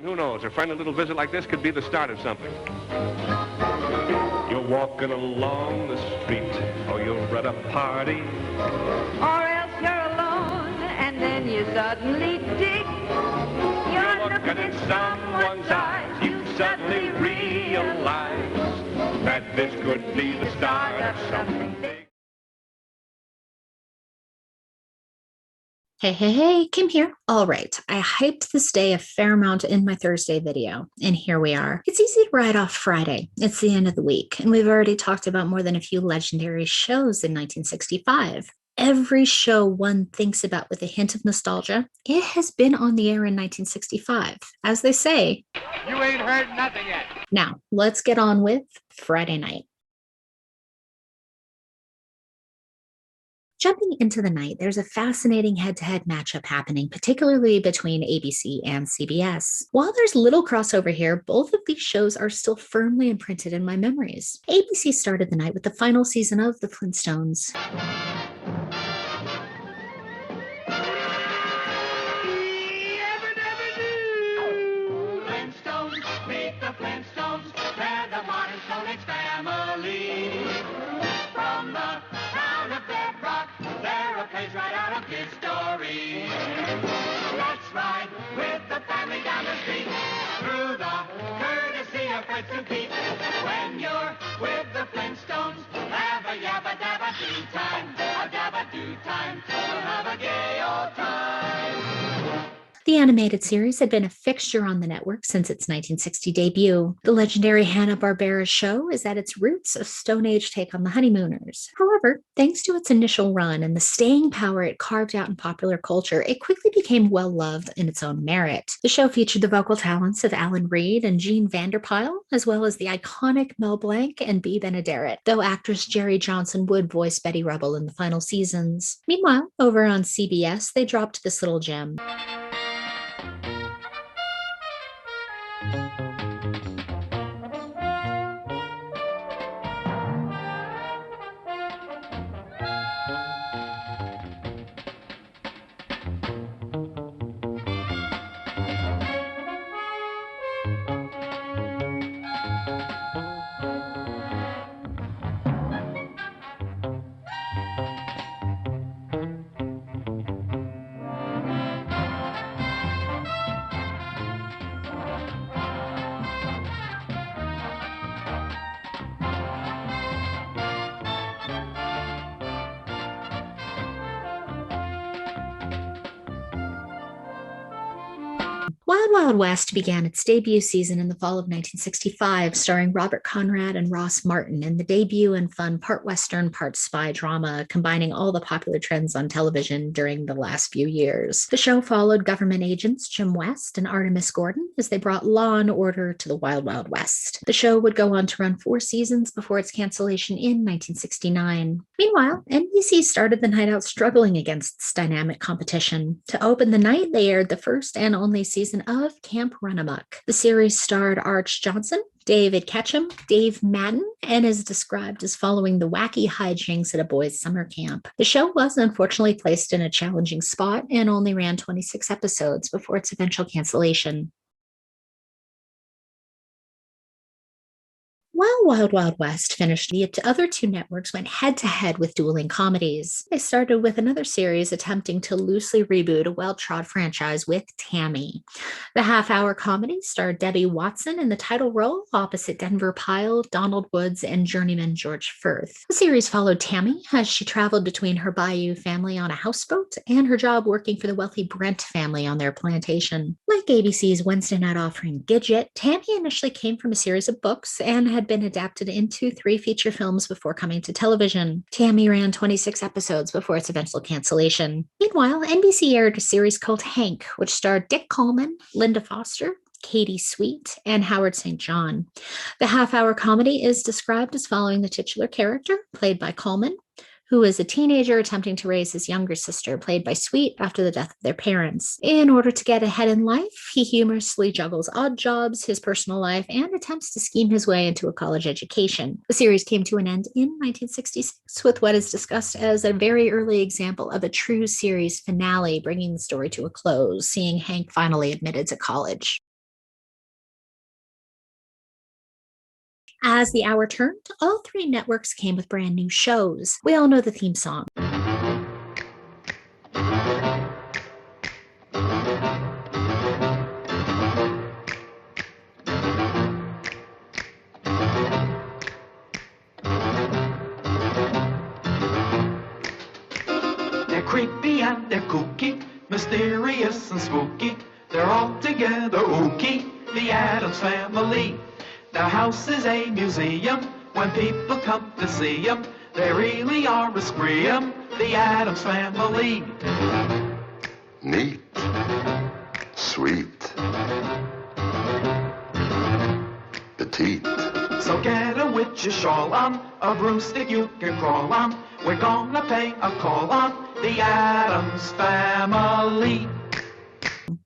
Who knows, a friendly little visit like this could be the start of something. You're walking along the street, or you're at a party, Or else you're alone, and then you suddenly dig. You're looking in someone's eyes, you suddenly realize that this could be the start of something big. Hey, Kim here. All right, I hyped this day a fair amount in my Thursday video, and here we are. It's easy to write off Friday. It's the end of the week, and we've already talked about more than a few legendary shows in 1965. Every show one thinks about with a hint of nostalgia, it has been on the air in 1965. As they say, you ain't heard nothing yet. Now, let's get on with Friday night. Jumping into the night, there's a fascinating head-to-head matchup happening, particularly between ABC and CBS. While there's little crossover here, both of these shows are still firmly imprinted in my memories. ABC started the night with the final season of The Flintstones. Right out of his story. Let's ride with the family down the street through the courtesy of Fred to Pete. When you're with the Flintstones, have a yabba dabba do time, a dabba do time. We'll have a gay old time. The animated series had been a fixture on the network since its 1960 debut. The legendary Hanna-Barbera show is at its roots a Stone Age take on the Honeymooners. However, thanks to its initial run and the staying power it carved out in popular culture, it quickly became well-loved in its own merit. The show featured the vocal talents of Alan Reed and Jean Vanderpyle, as well as the iconic Mel Blanc and Bea Benaderet, though actress Jerry Johnson would voice Betty Rubble in the final seasons. Meanwhile, over on CBS, they dropped this little gem. Wild Wild West began its debut season in the fall of 1965, starring Robert Conrad and Ross Martin in the debut and fun part Western, part spy drama, combining all the popular trends on television during the last few years. The show followed government agents Jim West and Artemis Gordon as they brought law and order to the Wild Wild West. The show would go on to run 4 seasons before its cancellation in 1969. Meanwhile, NBC started the night out struggling against its dynamic competition. To open the night, they aired the first and only season of Camp Run-Amok. The series starred Arch Johnson, David Ketchum, Dave Madden, and is described as following the wacky hijinks at a boys' summer camp. The show was unfortunately placed in a challenging spot and only ran 26 episodes before its eventual cancellation. While Wild Wild West finished, the other 2 networks went head-to-head with dueling comedies. They started with another series attempting to loosely reboot a well-trod franchise with Tammy. The half-hour comedy starred Debbie Watson in the title role opposite Denver Pyle, Donald Woods, and journeyman George Firth. The series followed Tammy as she traveled between her Bayou family on a houseboat and her job working for the wealthy Brent family on their plantation. Like ABC's Wednesday night offering Gidget, Tammy initially came from a series of books and had been adapted into 3 feature films before coming to television. Tammy ran 26 episodes before its eventual cancellation. Meanwhile, NBC aired a series called Hank, which starred Dick Coleman, Linda Foster, Katie Sweet, and Howard St. John. The half-hour comedy is described as following the titular character, played by Coleman, who is a teenager attempting to raise his younger sister, played by Sweet, after the death of their parents. In order to get ahead in life, he humorously juggles odd jobs, his personal life, and attempts to scheme his way into a college education. The series came to an end in 1966 with what is discussed as a very early example of a true series finale, bringing the story to a close, seeing Hank finally admitted to college. As the hour turned, all three networks came with brand new shows. We all know the theme song. They're creepy and they're kooky, mysterious and spooky. They're all together ooky, the Addams Family. Their house is a museum. When people come to see them, they really are a scream, the Addams Family. Neat. Sweet. Petite. So get a witch's shawl on, a broomstick you can crawl on. We're gonna pay a call on the Addams Family.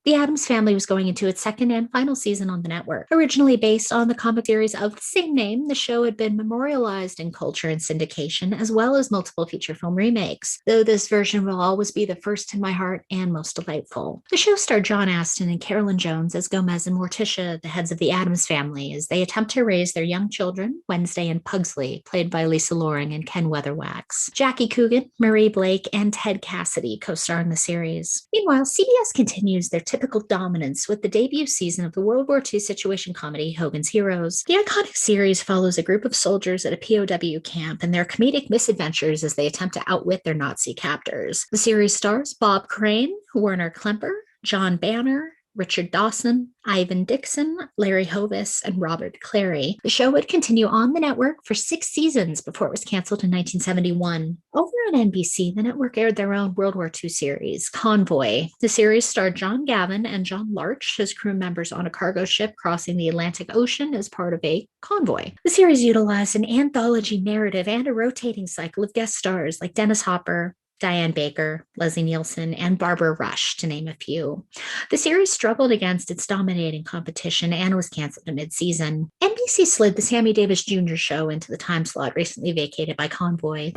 The Addams Family was going into its second and final season on the network. Originally based on the comic series of the same name, the show had been memorialized in culture and syndication, as well as multiple feature film remakes, though this version will always be the first in my heart and most delightful. The show starred John Astin and Carolyn Jones as Gomez and Morticia, the heads of the Addams Family, as they attempt to raise their young children, Wednesday and Pugsley, played by Lisa Loring and Ken Weatherwax. Jackie Coogan, Marie Blake, and Ted Cassidy co-star in the series. Meanwhile, CBS continues their typical dominance with the debut season of the World War II situation comedy Hogan's Heroes. The iconic series follows a group of soldiers at a POW camp and their comedic misadventures as they attempt to outwit their Nazi captors. The series stars Bob Crane, Werner Klemper, John Banner, Richard Dawson, Ivan Dixon, Larry Hovis, and Robert Clary. The show would continue on the network for 6 seasons before it was canceled in 1971. Over on NBC, the network aired their own World War II series, Convoy. The series starred John Gavin and John Larch as crew members on a cargo ship crossing the Atlantic Ocean as part of a convoy. The series utilized an anthology narrative and a rotating cycle of guest stars like Dennis Hopper, Diane Baker, Leslie Nielsen, and Barbara Rush, to name a few. The series struggled against its dominating competition and was canceled mid-season. NBC slid the Sammy Davis Jr. show into the time slot recently vacated by Convoy.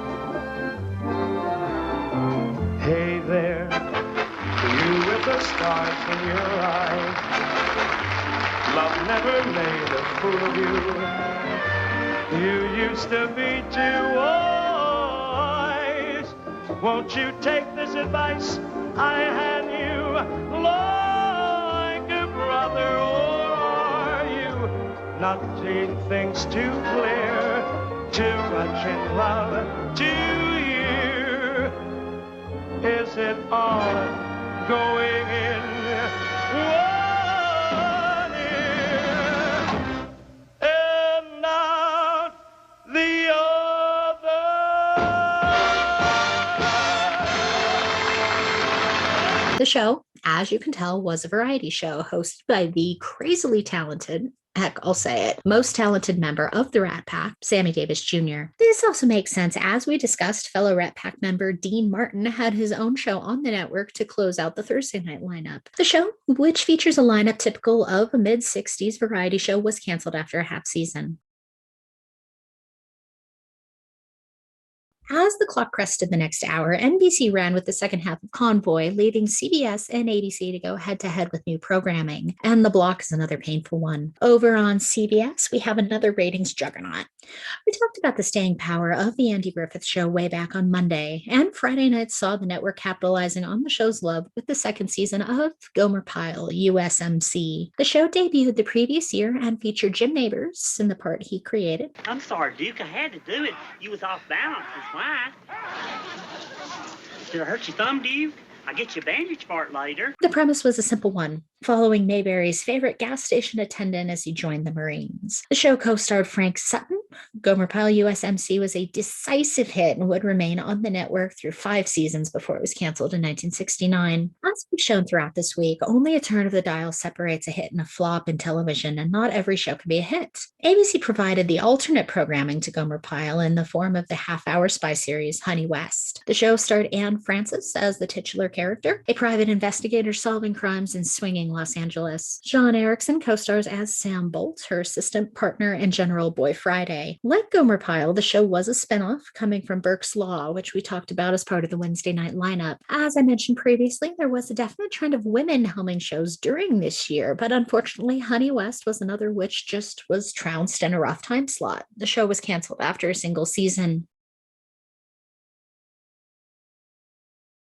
Hey there, you with the stars in your eyes. Love never made a fool of you. You used to be too wise. Won't you take this advice I hand you like a brother, or are you not seeing things too clear? Too much in love, too you. Is it all going in one ear and out the other? The show, as you can tell, was a variety show hosted by the crazily talented, heck, I'll say it, most talented member of the Rat Pack, Sammy Davis Jr. This also makes sense. As we discussed, fellow Rat Pack member Dean Martin had his own show on the network to close out the Thursday night lineup. The show, which features a lineup typical of a mid-60s variety show, was canceled after a half season. As the clock crested the next hour, NBC ran with the second half of Convoy, leaving CBS and ABC to go head-to-head with new programming. And the block is another painful one. Over on CBS, we have another ratings juggernaut. We talked about the staying power of the Andy Griffith Show way back on Monday, and Friday night saw the network capitalizing on the show's love with the second season of Gomer Pyle, USMC. The show debuted the previous year and featured Jim Nabors in the part he created. I'm sorry, Duke. I had to do it. You was off balance. That's why. Did I hurt your thumb, Duke? I'll get you a bandage for it later. The premise was a simple one, following Mayberry's favorite gas station attendant as he joined the Marines. The show co-starred Frank Sutton. Gomer Pyle USMC was a decisive hit and would remain on the network through 5 seasons before it was canceled in 1969. As we've shown throughout this week, only a turn of the dial separates a hit and a flop in television, and not every show can be a hit. ABC provided the alternate programming to Gomer Pyle in the form of the half-hour spy series Honey West. The show starred Anne Francis as the titular character, a private investigator solving crimes and swinging burgeoning Los Angeles. John Erickson co-stars as Sam Bolt, her assistant partner and General Boy Friday. Like Gomer Pyle, the show was a spinoff coming from Burke's Law, which we talked about as part of the Wednesday night lineup. As I mentioned previously, there was a definite trend of women helming shows during this year, but unfortunately, Honey West was another which just was trounced in a rough time slot. The show was canceled after a single season.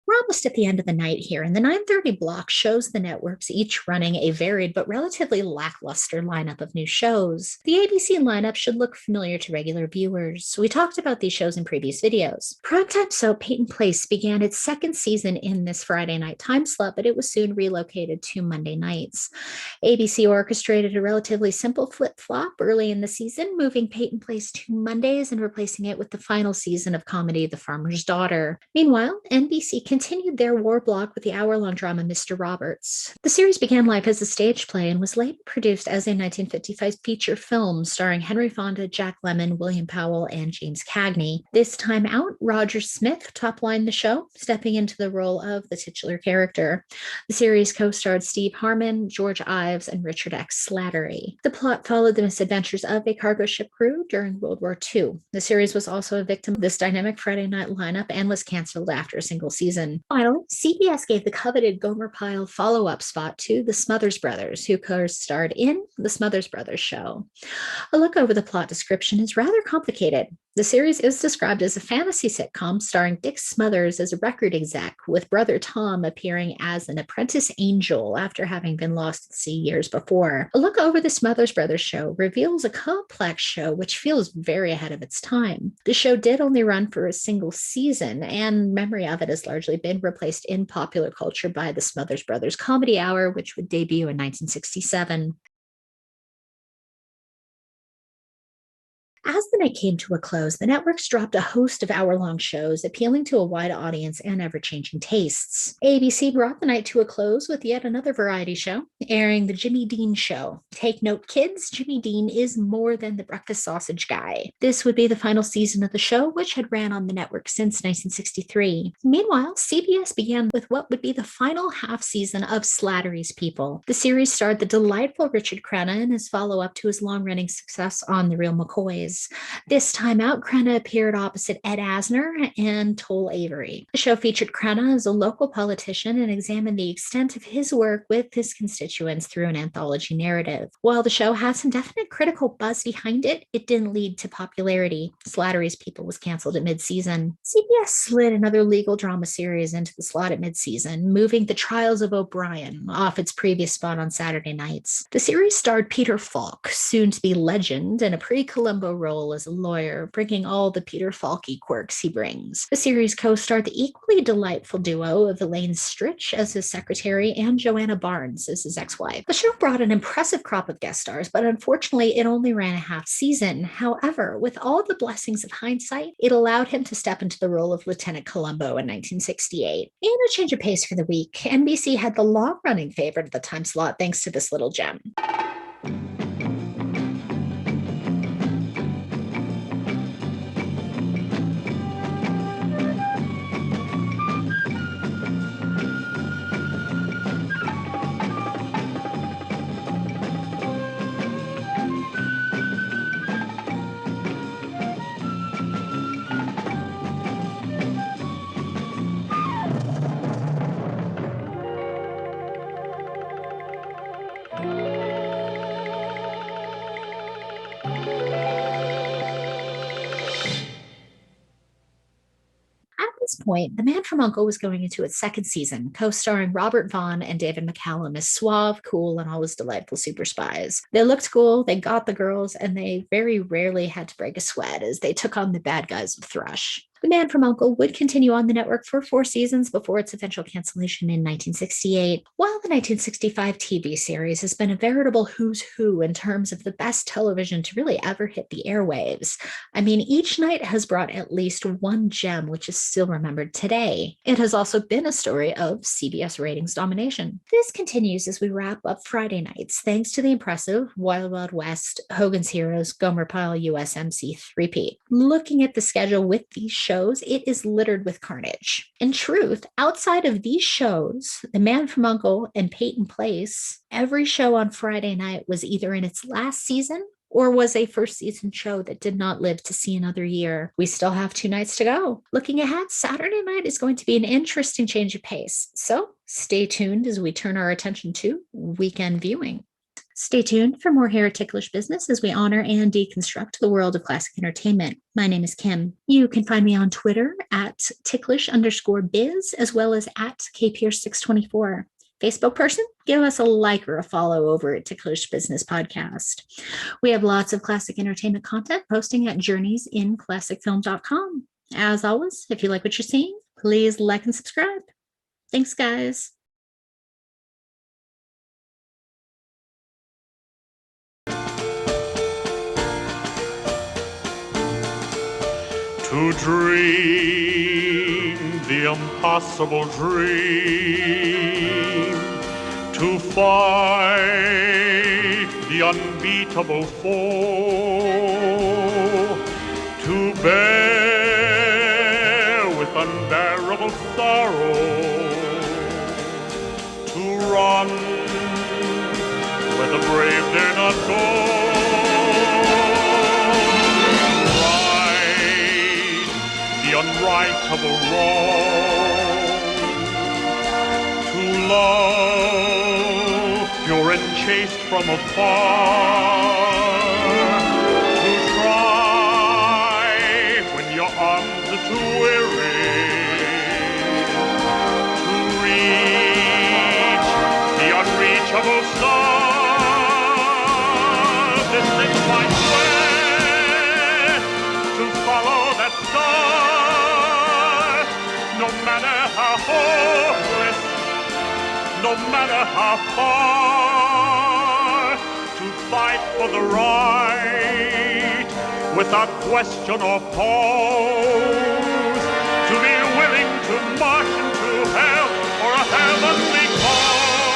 We're almost at the end of the night here, and the 9:30 block shows the networks each running a varied but relatively lackluster lineup of new shows. The ABC lineup should look familiar to regular viewers. We talked about these shows in previous videos. Primetime soap Peyton Place began its second season in this Friday night time slot, but it was soon relocated to Monday nights. ABC orchestrated a relatively simple flip-flop early in the season, moving Peyton Place to Mondays and replacing it with the final season of comedy The Farmer's Daughter. Meanwhile, NBC continued their war block with the hour-long drama Mr. Roberts. The series began life as a stage play and was later produced as a 1955 feature film starring Henry Fonda, Jack Lemmon, William Powell, and James Cagney. This time out, Roger Smith top-lined the show, stepping into the role of the titular character. The series co-starred Steve Harmon, George Ives, and Richard X. Slattery. The plot followed the misadventures of a cargo ship crew during World War II. The series was also a victim of this dynamic Friday night lineup and was canceled after a single season. Finally, CBS gave the coveted Gomer Pyle follow-up spot to the Smothers Brothers, who co-starred in The Smothers Brothers Show. A look over the plot description is rather complicated. The series is described as a fantasy sitcom starring Dick Smothers as a record exec, with brother Tom appearing as an apprentice angel after having been lost at sea years before. A look over the Smothers Brothers Show reveals a complex show which feels very ahead of its time. The show did only run for a single season, and memory of it has largely been replaced in popular culture by the Smothers Brothers Comedy Hour, which would debut in 1967. As the night came to a close, the networks dropped a host of hour-long shows appealing to a wide audience and ever-changing tastes. ABC brought the night to a close with yet another variety show, airing The Jimmy Dean Show. Take note, kids, Jimmy Dean is more than the breakfast sausage guy. This would be the final season of the show, which had ran on the network since 1963. Meanwhile, CBS began with what would be the final half season of Slattery's People. The series starred the delightful Richard Crenna in his follow-up to his long-running success on The Real McCoys. This time out, Crenna appeared opposite Ed Asner and Toll Avery. The show featured Crenna as a local politician and examined the extent of his work with his constituents through an anthology narrative. While the show had some definite critical buzz behind it, it didn't lead to popularity. Slattery's People was canceled at mid-season. CBS slid another legal drama series into the slot at mid-season, moving The Trials of O'Brien off its previous spot on Saturday nights. The series starred Peter Falk, soon-to-be legend, in a pre-Columbo role as a lawyer, bringing all the Peter Falky quirks he brings. The series co-starred the equally delightful duo of Elaine Stritch as his secretary and Joanna Barnes as his ex-wife. The show brought an impressive crop of guest stars, but unfortunately it only ran a half season. However, with all the blessings of hindsight, it allowed him to step into the role of Lieutenant Columbo in 1968. And a change of pace for the week, NBC had the long-running favorite of the time slot thanks to this little gem. This point, The Man from U.N.C.L.E. was going into its second season, co-starring Robert Vaughn and David McCallum as suave, cool, and always delightful super spies. They looked cool, they got the girls, and they very rarely had to break a sweat as they took on the bad guys of Thrush. The Man from U.N.C.L.E. would continue on the network for 4 seasons before its eventual cancellation in 1968. While the 1965 TV series has been a veritable who's who in terms of the best television to really ever hit the airwaves, I mean, each night has brought at least one gem which is still remembered today. It has also been a story of CBS ratings domination. This continues as we wrap up Friday nights, thanks to the impressive Wild Wild West, Hogan's Heroes, Gomer Pyle USMC 3-peat. Looking at the schedule with these shows, it is littered with carnage. In truth, outside of these shows, The Man from U.N.C.L.E. and Peyton Place, every show on Friday night was either in its last season or was a first season show that did not live to see another year. We still have 2 nights to go. Looking ahead, Saturday night is going to be an interesting change of pace. So stay tuned as we turn our attention to weekend viewing. Stay tuned for more here at Ticklish Business as we honor and deconstruct the world of classic entertainment. My name is Kim. You can find me on Twitter at ticklish_biz as well as at kpierce624. Facebook person, give us a like or a follow over at Ticklish Business Podcast. We have lots of classic entertainment content posting at journeysinclassicfilm.com. As always, if you like what you're seeing, please like and subscribe. Thanks, guys. To dream the impossible dream, to fight the unbeatable foe, to bear with unbearable sorrow, to run where the brave dare not go. Unrightable wrong, to love pure and chaste from afar, to try when your arms are too weary, to reach the unreachable star. This is my quest, to follow that star. No matter how hopeless, no matter how far, to fight for the right without question or pause, to be willing to march into hell for a heavenly cause.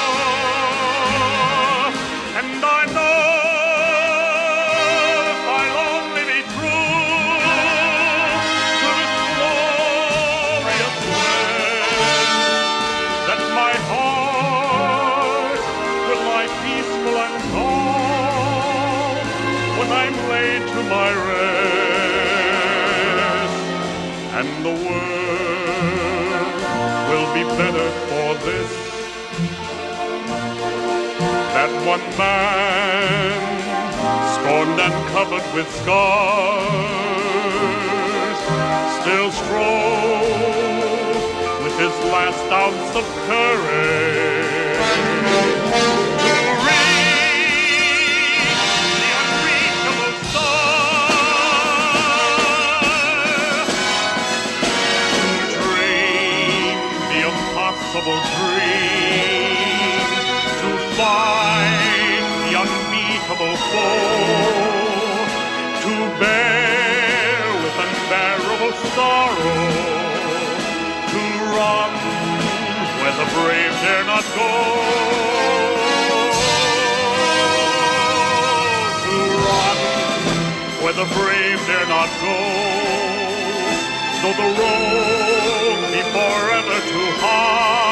And I know my rest, and the world will be better for this. That one man, scorned and covered with scars, still strove with his last ounce of courage to reach the unreachable dream, to fight the unbeatable foe, to bear with unbearable sorrow, to run where the brave dare not go, to run where the brave dare not go, though the road be forever too hard.